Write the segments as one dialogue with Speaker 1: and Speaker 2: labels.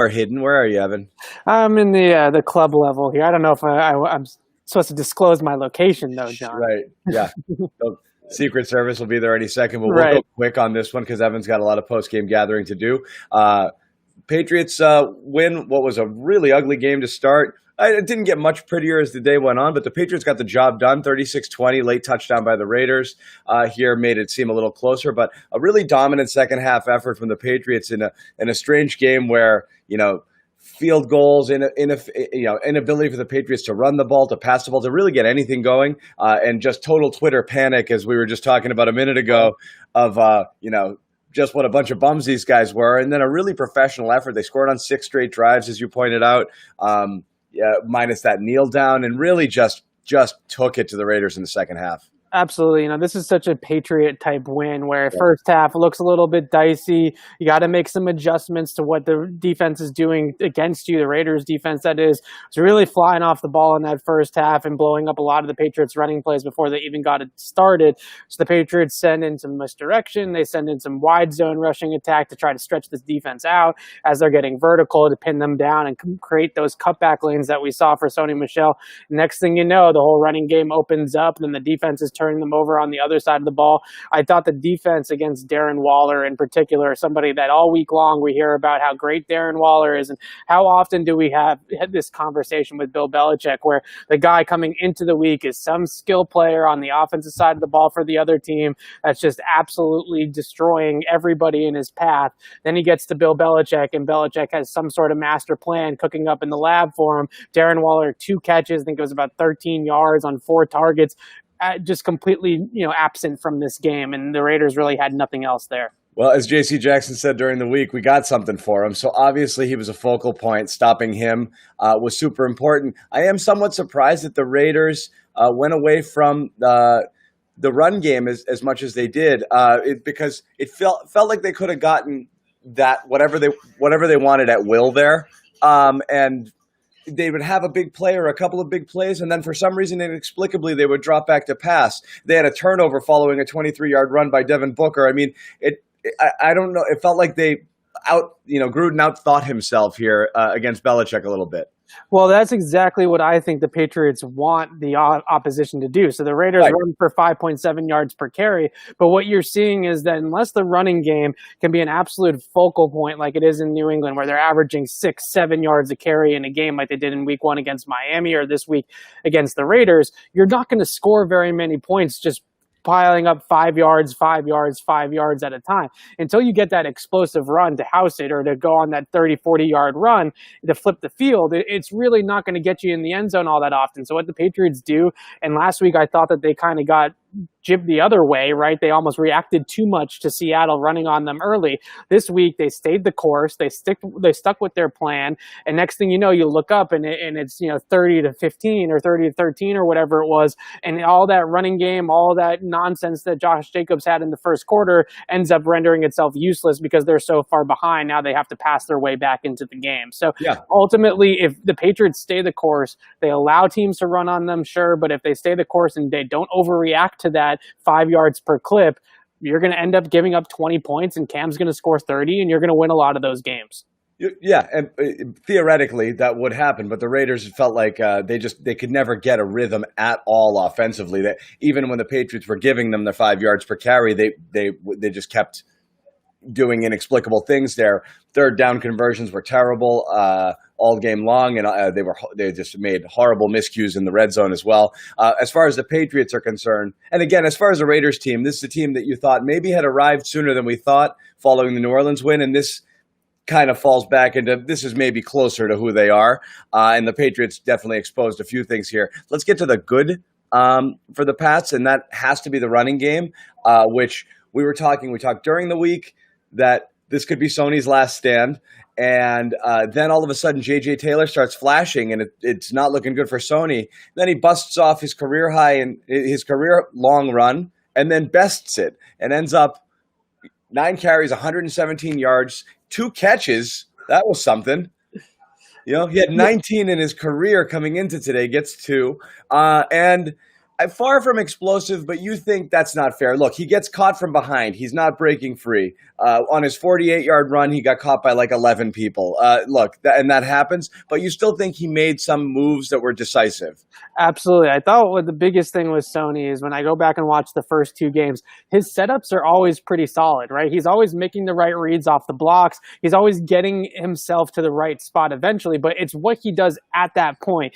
Speaker 1: Or hidden? Where are you, Evan?
Speaker 2: I'm in the club level here. I don't know if I'm supposed to disclose my location though, John.
Speaker 1: Right. Yeah. So Secret Service will be there any second, but we'll
Speaker 2: Right.
Speaker 1: go quick on this one because Evan's got a lot of post-game gathering to do. Patriots win what was a really ugly game to start. It didn't get much prettier as the day went on, but the Patriots got the job done. 36-20, late touchdown by the Raiders here made it seem a little closer, but a really dominant second half effort from the Patriots in a strange game where, field goals, inability for the Patriots to run the ball, to pass the ball, to really get anything going, and just total Twitter panic, as we were just talking about a minute ago, of just what a bunch of bums these guys were, and then a really professional effort. They scored on 6 straight drives, as you pointed out, minus that kneel down, and really just took it to the Raiders in the second half.
Speaker 2: Absolutely. This is such a Patriot type win where first half looks a little bit dicey. You got to make some adjustments to what the defense is doing against you. The Raiders defense, that is, was really flying off the ball in that first half and blowing up a lot of the Patriots running plays before they even got it started. So the Patriots send in some misdirection. They send in some wide zone rushing attack to try to stretch this defense out as they're getting vertical to pin them down and create those cutback lanes that we saw for Sony Michel. Next thing you know, the whole running game opens up and then the defense is turning them over on the other side of the ball. I thought the defense against Darren Waller in particular, somebody that all week long we hear about how great Darren Waller is, and how often do we have this conversation with Bill Belichick where the guy coming into the week is some skill player on the offensive side of the ball for the other team that's just absolutely destroying everybody in his path. Then he gets to Bill Belichick, and Belichick has some sort of master plan cooking up in the lab for him. Darren Waller, 2 catches, I think it was about 13 yards on 4 targets. Just completely, absent from this game, and the Raiders really had nothing else there.
Speaker 1: Well, as J.C. Jackson said during the week, we got something for him. So obviously he was a focal point. Stopping him was super important. I am somewhat surprised that the Raiders went away from the run game as much as they did, because it felt like they could have gotten that whatever they wanted at will there, and they would have a big play or a couple of big plays, and then for some reason, inexplicably, they would drop back to pass. They had a turnover following a 23-yard run by Devin Booker. I mean, I don't know. It felt like Gruden out-thought himself here against Belichick a little bit.
Speaker 2: Well, that's exactly what I think the Patriots want the opposition to do. So the Raiders run for 5.7 yards per carry, but what you're seeing is that unless the running game can be an absolute focal point like it is in New England, where they're averaging 6-7 yards a carry in a game like they did in week 1 against Miami or this week against the Raiders, you're not going to score very many points just piling up 5 yards, 5 yards, 5 yards at a time until you get that explosive run to house it or to go on that 30, 40-yard run to flip the field. It's really not going to get you in the end zone all that often. So what the Patriots do, and last week I thought that they kind of got jibbed the other way, right? They almost reacted too much to Seattle running on them early. This week, they stayed the course. They stuck with their plan. And next thing you know, you look up and it's 30-15 or 30-13 or whatever it was. And all that running game, all that nonsense that Josh Jacobs had in the first quarter ends up rendering itself useless because they're so far behind. Now they have to pass their way back into the game. So ultimately, if the Patriots stay the course, they allow teams to run on them, sure. But if they stay the course and they don't overreact to that 5 yards per clip, you're going to end up giving up 20 points and Cam's going to score 30 and you're going to win a lot of those games.
Speaker 1: Yeah, and theoretically that would happen, but the Raiders felt like they could never get a rhythm at all offensively. That even when the Patriots were giving them the 5 yards per carry, they just kept doing inexplicable things there. Third down conversions were terrible all game long, and they just made horrible miscues in the red zone as well. As far as the Patriots are concerned, and again, as far as the Raiders team, this is a team that you thought maybe had arrived sooner than we thought following the New Orleans win, and this kind of falls back into this is maybe closer to who they are, and the Patriots definitely exposed a few things here. Let's get to the good for the Pats, and that has to be the running game, which we talked during the week that this could be Sony's last stand. And then all of a sudden, J.J. Taylor starts flashing, and it's not looking good for Sony. Then he busts off his career high and his career long run, and then bests it, and ends up 9 carries, 117 yards, 2 catches. That was something. He had 19 in his career coming into today, gets 2. And far from explosive, but you think that's not fair. Look, he gets caught from behind. He's not breaking free. On his 48-yard run, he got caught by like 11 people. And that happens, but you still think he made some moves that were decisive.
Speaker 2: Absolutely. I thought what the biggest thing with Sony is when I go back and watch the first two games, his setups are always pretty solid, right? He's always making the right reads off the blocks. He's always getting himself to the right spot eventually, but it's what he does at that point.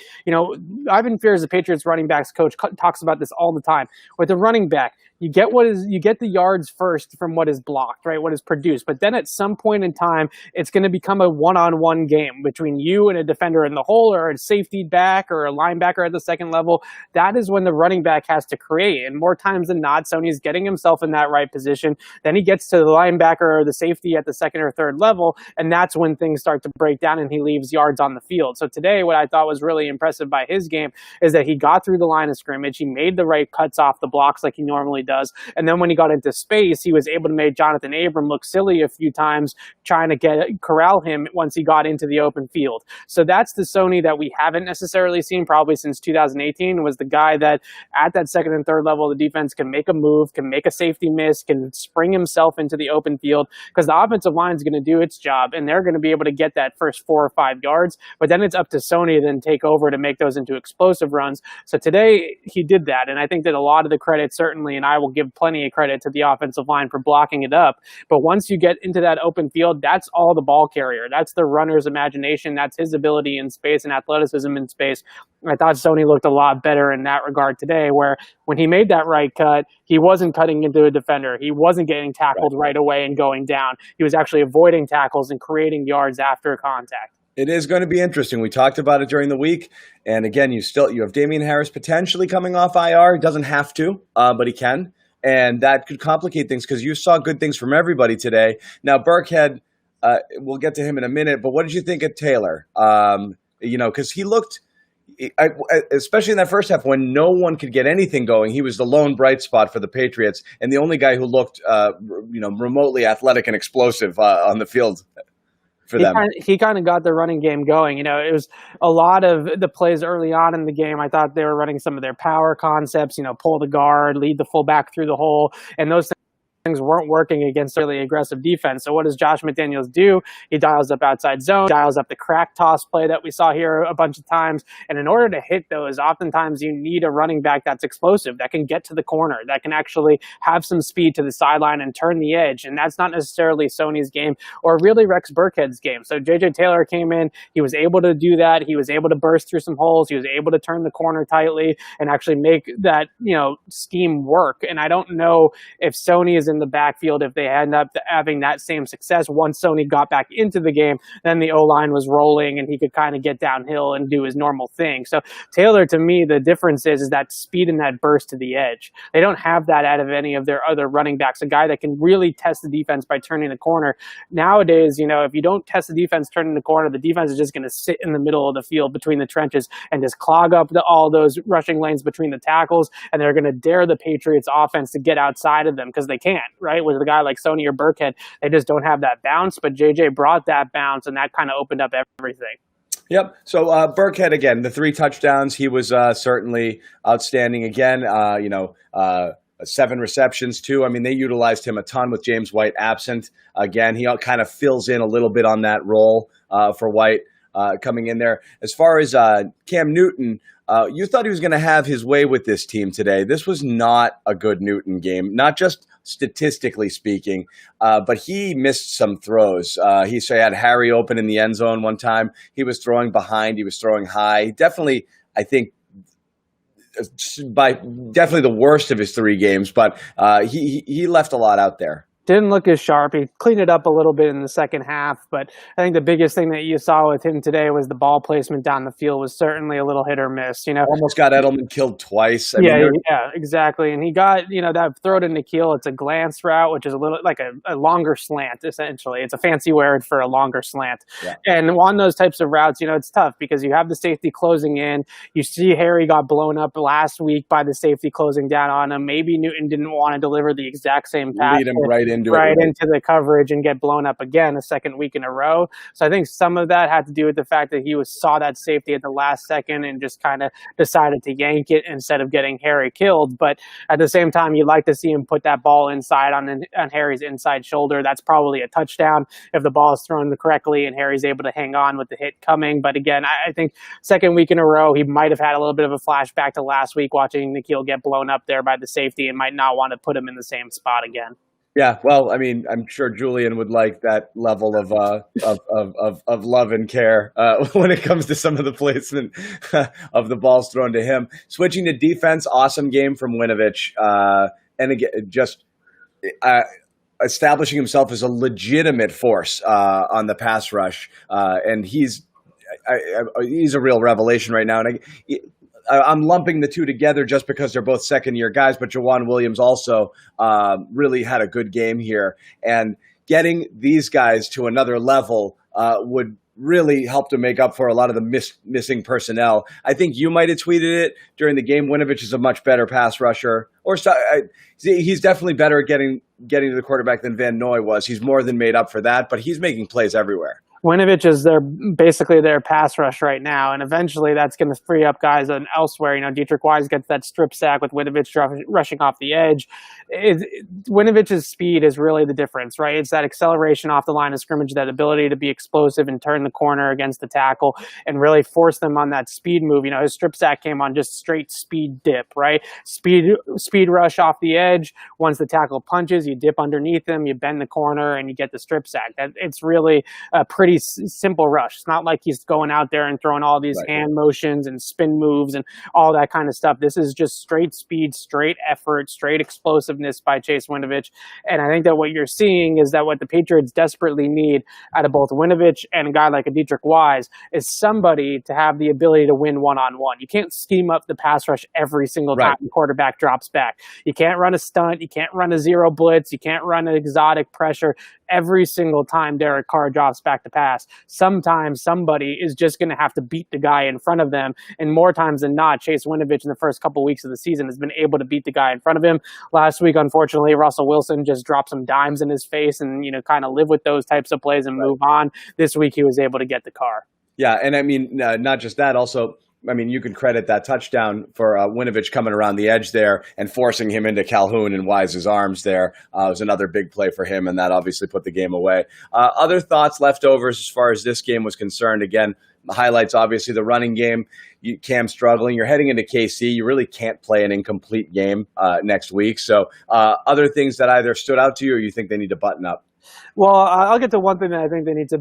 Speaker 2: Ivan Fears, the Patriots running backs coach, talks about this all the time. With the running back, you get the yards first from what is blocked, right? What is produced. But then at some point in time, it's going to become a one-on-one game between you and a defender in the hole or a safety back or a linebacker at the second level. That is when the running back has to create. And more times than not, Sony's getting himself in that right position. Then he gets to the linebacker or the safety at the second or third level. And that's when things start to break down and he leaves yards on the field. So today, what I thought was really impressive by his game is that he got through the line of scrimmage. He made the right cuts off the blocks like he normally does. And then when he got into space, he was able to make Jonathan Abram look silly a few times trying to corral him once he got into the open field. So that's the Sony that we haven't necessarily seen probably since 2018, was the guy that at that second and third level of the defense can make a move, can make a safety miss, can spring himself into the open field, because the offensive line is going to do its job and they're going to be able to get that first 4 or 5 yards. But then it's up to Sony to then take over to make those into explosive runs. So today he did that. And I think that a lot of the credit certainly, and I will give plenty of credit to the offensive line for blocking it up. But once you get into that open field, that's all the ball carrier. That's the runner's imagination. That's his ability in space and athleticism in space. I thought Sony looked a lot better in that regard today, where when he made that right cut, he wasn't cutting into a defender. He wasn't getting tackled right away and going down. He was actually avoiding tackles and creating yards after contact.
Speaker 1: It is going to be interesting. We talked about it during the week. And again, you have Damian Harris potentially coming off IR. He doesn't have to, but he can. And that could complicate things because you saw good things from everybody today. Now, Burkhead, we'll get to him in a minute, but what did you think of Taylor? Because he looked, especially in that first half when no one could get anything going, he was the lone bright spot for the Patriots and the only guy who looked, remotely athletic and explosive on the field.
Speaker 2: He kind of got the running game going. It was a lot of the plays early on in the game. I thought they were running some of their power concepts, pull the guard, lead the fullback through the hole, and those things weren't working against really aggressive defense. So what does Josh McDaniels do? He dials up outside zone, dials up the crack toss play that we saw here a bunch of times. And in order to hit those, oftentimes you need a running back that's explosive, that can get to the corner, that can actually have some speed to the sideline and turn the edge. And that's not necessarily Sony's game or really Rex Burkhead's game. So J.J. Taylor came in. He was able to do that. He was able to burst through some holes. He was able to turn the corner tightly and actually make that, scheme work. And I don't know if Sony is in the backfield if they end up having that same success. Once Sony got back into the game, then the O-line was rolling and he could kind of get downhill and do his normal thing. So Taylor, to me, the difference is that speed and that burst to the edge. They don't have that out of any of their other running backs, a guy that can really test the defense by turning the corner. Nowadays, if you don't test the defense turning the corner, the defense is just going to sit in the middle of the field between the trenches and just clog up all those rushing lanes between the tackles, and they're going to dare the Patriots offense to get outside of them because they can't, right? With a guy like Sony or Burkhead, they just don't have that bounce, but JJ brought that bounce and that kind of opened up everything.
Speaker 1: Yep. So Burkhead, again, the 3 touchdowns, he was certainly outstanding again. 7 receptions too. I mean, they utilized him a ton with James White absent. Again, he kind of fills in a little bit on that role for White coming in there. As far as Cam Newton, you thought he was going to have his way with this team today. This was not a good Newton game, not just statistically speaking, but he missed some throws. He had Harry open in the end zone one time. He was throwing behind. He was throwing high. Definitely, I think, definitely the worst of his 3 games, but he left a lot out there.
Speaker 2: Didn't look as sharp. He cleaned it up a little bit in the second half, but I think the biggest thing that you saw with him today was the ball placement down the field was certainly a little hit or miss.
Speaker 1: Almost got Edelman killed twice.
Speaker 2: Yeah, exactly. And he got, that throw to Nikhil. It's a glance route, which is a little like a longer slant, essentially. It's a fancy word for a longer slant. Yeah. And on those types of routes, it's tough because you have the safety closing in. You see Harry got blown up last week by the safety closing down on him. Maybe Newton didn't want to deliver the exact same pass.
Speaker 1: Lead him right into
Speaker 2: right
Speaker 1: it.
Speaker 2: Into the coverage and get blown up again a second week in a row. So I think some of that had to do with the fact that he saw that safety at the last second and just kind of decided to yank it instead of getting Harry killed. But at the same time, you'd like to see him put that ball inside on Harry's inside shoulder. That's probably a touchdown if the ball is thrown correctly and Harry's able to hang on with the hit coming. But again, I think second week in a row, he might have had a little bit of a flashback to last week watching Nikhil get blown up there by the safety and might not want to put him in the same spot again.
Speaker 1: Yeah, well, I mean, I'm sure Julian would like that level of love and care when it comes to some of the placement of the balls thrown to him. Switching to defense, awesome game from Winovich, and again, just establishing himself as a legitimate force on the pass rush, and he's a real revelation right now. And I'm lumping the two together just because they're both second-year guys, but Jawan Williams also really had a good game here. And getting these guys to another level would really help to make up for a lot of the missing personnel. I think you might have tweeted it during the game. Winovich is a much better pass rusher. He's definitely better at getting to the quarterback than Van Noy was. He's more than made up for that, but he's making plays everywhere.
Speaker 2: Winovich is basically their pass rush right now, and eventually that's going to free up guys elsewhere. Dietrich Wise gets that strip sack with Winovich rushing off the edge. Winovich's speed is really the difference, right? It's that acceleration off the line of scrimmage, that ability to be explosive and turn the corner against the tackle and really force them on that speed move. His strip sack came on just straight speed dip, right? Speed rush off the edge. Once the tackle punches, you dip underneath him, you bend the corner, and you get the strip sack. It's really a pretty simple rush. It's not like he's going out there and throwing all these hand motions and spin moves and all that kind of stuff. This is just straight speed, straight effort, straight explosiveness by Chase Winovich. And I think that what you're seeing is that what the Patriots desperately need out of both Winovich and a guy like a Dietrich Wise is somebody to have the ability to win one-on-one. You can't scheme up the pass rush every single time the quarterback drops back. You can't run a stunt. You can't run a zero blitz. You can't run an exotic pressure every single time Derek Carr drops back to pass. Sometimes somebody is just going to have to beat the guy in front of them. And more times than not, Chase Winovich in the first couple weeks of the season has been able to beat the guy in front of him. Last week, unfortunately, Russell Wilson just dropped some dimes in his face and, kind of live with those types of plays and move on. This week, he was able to get the Carr. Yeah.
Speaker 1: And I mean, not just that, also, you can credit that touchdown for Winovich coming around the edge there and forcing him into Calhoun and Wise's arms there. It was another big play for him, and that obviously put the game away. Other thoughts, leftovers as far as this game was concerned? Again, the highlights, obviously, the running game. Cam struggling. You're heading into KC. You really can't play an incomplete game next week. So other things that either stood out to you or you think they need to button up?
Speaker 2: Well, I'll get to one thing that I think they need to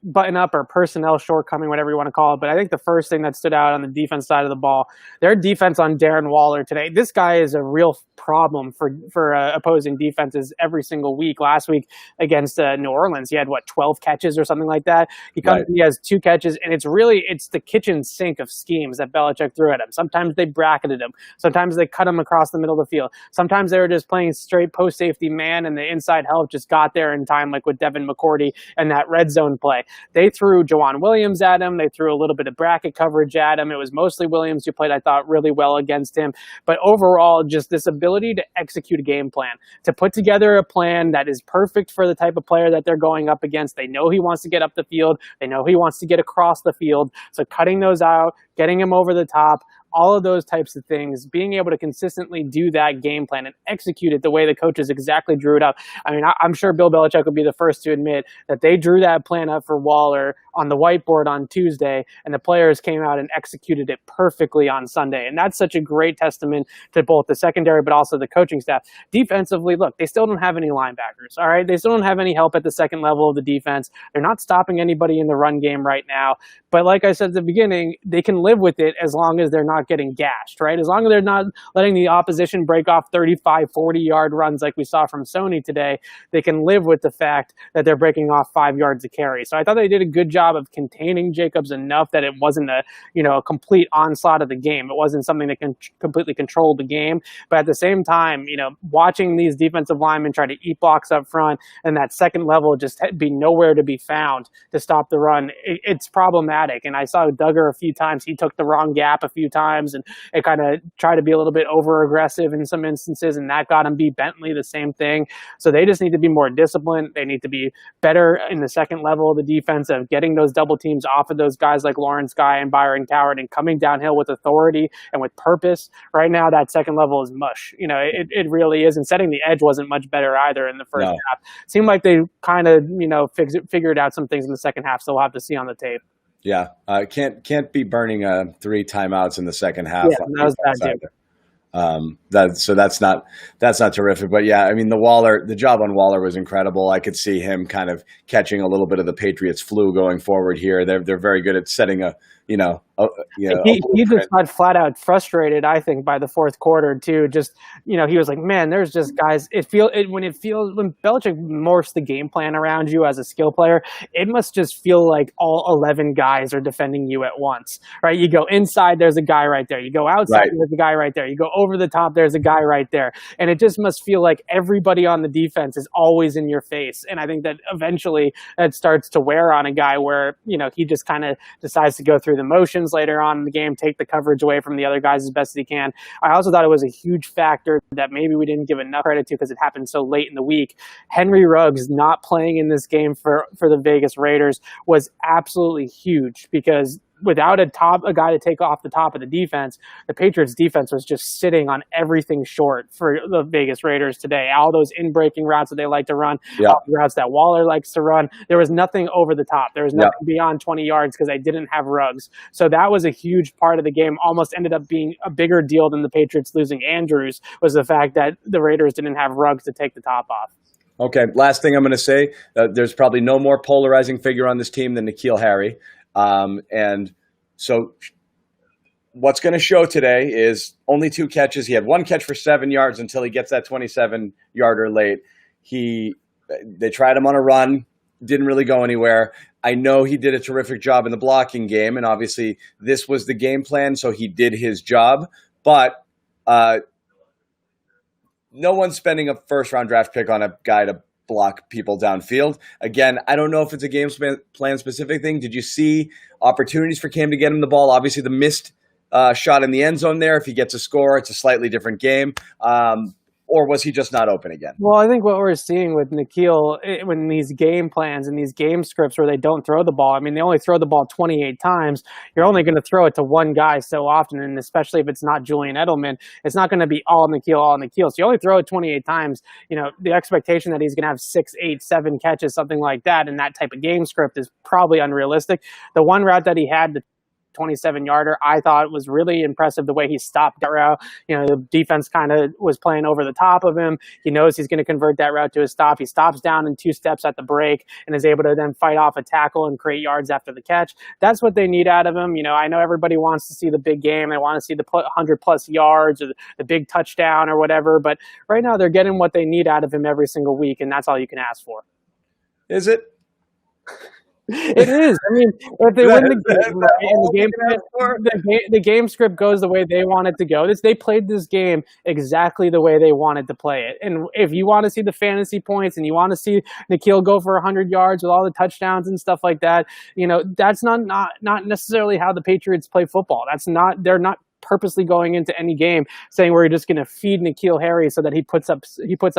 Speaker 2: button up, or personnel shortcoming, whatever you want to call it. But I think the first thing that stood out on the defense side of the ball, their defense on Darren Waller today. This guy is a real problem for opposing defenses every single week. Last week against New Orleans, he had 12 catches or something like that. He has 2 catches, and it's the kitchen sink of schemes that Belichick threw at him. Sometimes they bracketed him. Sometimes they cut him across the middle of the field. Sometimes they were just playing straight post safety man, and the inside help just got there in time, like with Devin McCourty and that red zone play. They threw Jawan Williams at him. They threw a little bit of bracket coverage at him. It was mostly Williams who played, I thought, really well against him. But overall, just this ability to execute a game plan, to put together a plan that is perfect for the type of player that they're going up against. They know he wants to get up the field. They know he wants to get across the field. So cutting those out, getting him over the top, all of those types of things, being able to consistently do that game plan and execute it the way the coaches exactly drew it up. I'm sure Bill Belichick would be the first to admit that they drew that plan up for Waller on the whiteboard on Tuesday, and the players came out and executed it perfectly on Sunday. And that's such a great testament to both the secondary, but also the coaching staff. Defensively, look, they still don't have any linebackers, all right? They still don't have any help at the second level of the defense. They're not stopping anybody in the run game right now. But like I said at the beginning, they can live with it as long as they're not getting gashed, right? As long as they're not letting the opposition break off 35, 40-yard runs like we saw from Sony today, they can live with the fact that they're breaking off 5 yards a carry. So I thought they did a good job job of containing Jacobs enough that it wasn't a complete onslaught of the game. It wasn't something that can completely control the game. But at the same time, watching these defensive linemen try to eat blocks up front and that second level just be nowhere to be found to stop the run, it's problematic. And I saw Duggar a few times. He took the wrong gap a few times and it kind of tried to be a little bit over aggressive in some instances, and that got him beat. Bentley, the same thing. So they just need to be more disciplined. They need to be better in the second level of the defense of getting those double teams off of those guys like Lawrence Guy and Byron Coward and coming downhill with authority and with purpose. Right now, that second level is mush. It really is. And setting the edge wasn't much better either in the first half. Seemed like they kind of, figured out some things in the second half, so we'll have to see on the tape.
Speaker 1: Yeah, can't be burning 3 timeouts in the second half.
Speaker 2: Yeah, that was bad too.
Speaker 1: That's not terrific, but yeah, I mean the job on Waller was incredible. I could see him kind of catching a little bit of the Patriots flu going forward here. They're very good at setting he just got flat out frustrated, I think, by the fourth quarter too. Just he was like, man, there's just guys. When Belichick morphs the game plan around you as a skill player, it must just feel like all 11 guys are defending you at once, right? You go inside, there's a guy right there. You go outside, there's a guy right there. You go over the top, there's a guy right there, and it just must feel like everybody on the defense is always in your face. And I think that eventually that starts to wear on a guy where he just kind of decides to go through the motions later on in the game, take the coverage away from the other guys as best as he can. I also thought it was a huge factor that maybe we didn't give enough credit to because it happened so late in the week. Henry Ruggs not playing in this game for the Vegas Raiders was absolutely huge because without a guy to take off the top of the defense, the Patriots defense was just sitting on everything short for the Vegas Raiders today. All those in-breaking routes that they like to run, all the routes that Waller likes to run, there was nothing over the top. There was nothing beyond 20 yards because they didn't have Ruggs. So that was a huge part of the game. Almost ended up being a bigger deal than the Patriots losing Andrews was the fact that the Raiders didn't have Ruggs to take the top off. Okay, last thing I'm going to say, there's probably no more polarizing figure on this team than Nikhil Harry. And so what's going to show today is only 2 catches. He had 1 catch for 7 yards until he gets that 27-yarder late. They tried him on a run, didn't really go anywhere. I know he did a terrific job in the blocking game, and obviously this was the game plan, so he did his job. But no one's spending a first-round draft pick on a guy to block people downfield. Again, I don't know if it's a game plan specific thing. Did you see opportunities for Cam to get him the ball? Obviously, the missed shot in the end zone there. If he gets a score, it's a slightly different game. Or was he just not open again?
Speaker 2: Well, I think what we're seeing with Nikhil when these game plans and these game scripts where they don't throw the ball, I mean, they only throw the ball 28 times. You're only going to throw it to one guy so often, and especially if it's not Julian Edelman, it's not going to be all Nikhil. So you only throw it 28 times. The expectation that he's going to have 6, 8, 7 catches, something like that, in that type of game script is probably unrealistic. The one route that he had, the 27-yarder, I thought was really impressive the way he stopped that route. The defense kind of was playing over the top of him. He knows he's going to convert that route to a stop. He stops down in 2 steps at the break and is able to then fight off a tackle and create yards after the catch. That's what they need out of him. I know everybody wants to see the big game. They want to see the 100-plus yards or the big touchdown or whatever. But right now they're getting what they need out of him every single week, and that's all you can ask for.
Speaker 1: Is it?
Speaker 2: It is. I mean, if they win the game script goes the way they want it to go. They played this game exactly the way they wanted to play it. And if you want to see the fantasy points and you want to see Nikhil go for 100 yards with all the touchdowns and stuff like that, that's not necessarily how the Patriots play football. They're not purposely going into any game saying we're just going to feed Nikhil Harry so that he puts up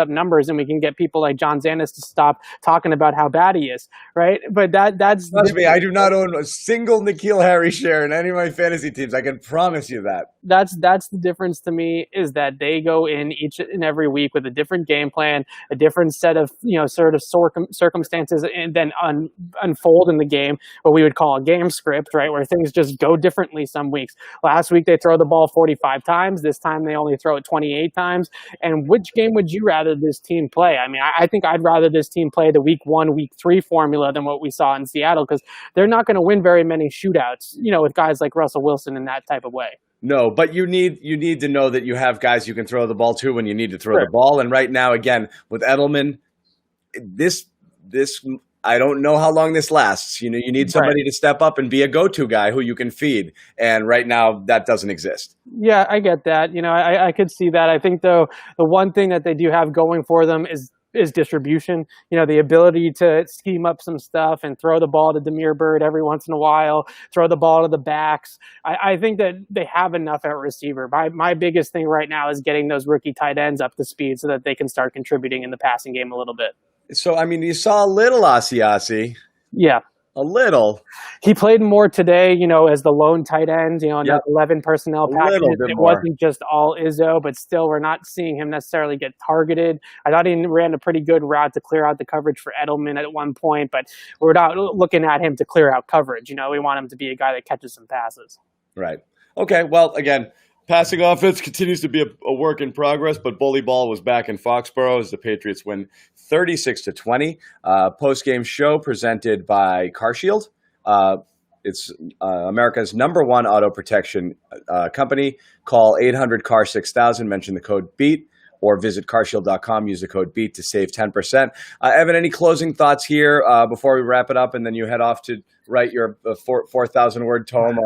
Speaker 2: numbers and we can get people like John Zanis to stop talking about how bad he is, right? But that's
Speaker 1: trust me, I do not own a single Nikhil Harry share in any of my fantasy teams. I can promise you that.
Speaker 2: That's the difference to me, is that they go in each and every week with a different game plan, a different set of sort of circumstances, and then unfold in the game what we would call a game script, right, where things just go differently some weeks. Last week they throw the ball 45 times. This time they only throw it 28 times. And which game would you rather this team play? I mean, I think I'd rather this team play the week 1, week 3 formula than what we saw in Seattle, because they're not going to win very many shootouts, with guys like Russell Wilson in that type of way.
Speaker 1: No, but you need to know that you have guys you can throw the ball to when you need to throw the ball. And right now, again, with Edelman, this I don't know how long this lasts. You know, you need somebody to step up and be a go-to guy who you can feed. And right now that doesn't exist.
Speaker 2: Yeah, I get that. You know, I could see that. I think, though, the one thing that they do have going for them is distribution. You know, the ability to scheme up some stuff and throw the ball to Demir Bird every once in a while, throw the ball to the backs. I think that they have enough at receiver. My biggest thing right now is getting those rookie tight ends up to speed so that they can start contributing in the passing game a little bit.
Speaker 1: So, I mean, you saw a little Asiasi.
Speaker 2: Yeah.
Speaker 1: A little.
Speaker 2: He played more today, you know, as the lone tight end, you know, in that 11 personnel package. It wasn't just all Izzo, but still we're not seeing him necessarily get targeted. I thought he ran a pretty good route to clear out the coverage for Edelman at one point, but we're not looking at him to clear out coverage. You know, we want him to be a guy that catches some passes.
Speaker 1: Right. Okay, well, again, passing offense continues to be a work in progress, but bully ball was back in Foxborough as the Patriots win 36-20. Post-game show presented by CarShield. It's America's #1 auto protection company. Call 800-CAR-6000, mention the code BEAT, or visit carshield.com, use the code BEAT to save 10%. Evan, any closing thoughts here before we wrap it up and then you head off to write your 4,000-word tome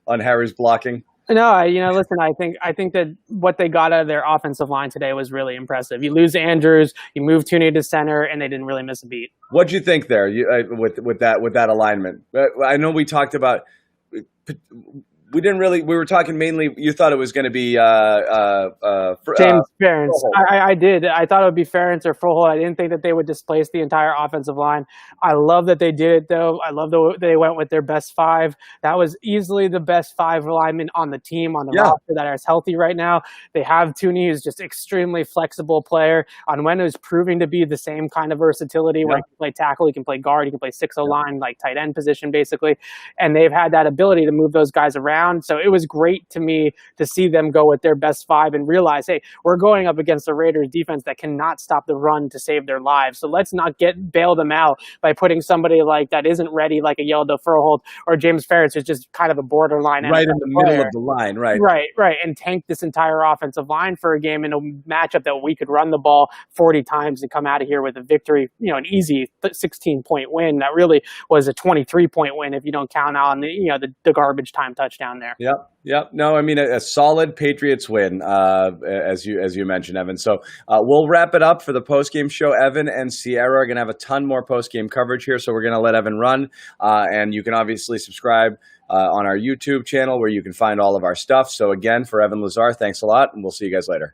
Speaker 1: on Harry's blocking?
Speaker 2: No, listen, I think that what they got out of their offensive line today was really impressive. You lose Andrews, you move Tooney to center, and they didn't really miss a beat.
Speaker 1: What'd you think there with that alignment? I know we talked about. We were talking mainly, you thought it was going to be
Speaker 2: James Ferentz. I did. I thought it would be Ferentz or Froholt. I didn't think that they would displace the entire offensive line. I love that they did it, though. I love that they went with their best 5. That was easily the best 5 linemen on the team, on the roster that is healthy right now. They have Tooney, who's just extremely flexible player. Onwenu is proving to be the same kind of versatility where he can play tackle, he can play guard, he can play 6-0 line, like tight end position, basically. And they've had that ability to move those guys around. So it was great to me to see them go with their best 5 and realize, hey, we're going up against the Raiders defense that cannot stop the run to save their lives. So let's not bail them out by putting somebody like that isn't ready, like a Yelda Furholt or James Ferentz, who's just kind of a borderline
Speaker 1: right in the middle of the line, right,
Speaker 2: and tank this entire offensive line for a game in a matchup that we could run the ball 40 times and come out of here with a victory, you know, an easy 16-point win. That really was a 23-point win if you don't count on the garbage time touchdown there.
Speaker 1: Yep. No, I mean a solid Patriots win, as you mentioned, Evan. So we'll wrap it up for the post-game show. Evan and Sierra are going to have a ton more post-game coverage here, so we're going to let Evan run. And you can obviously subscribe on our YouTube channel where you can find all of our stuff. So again, for Evan Lazar, thanks a lot, and we'll see you guys later.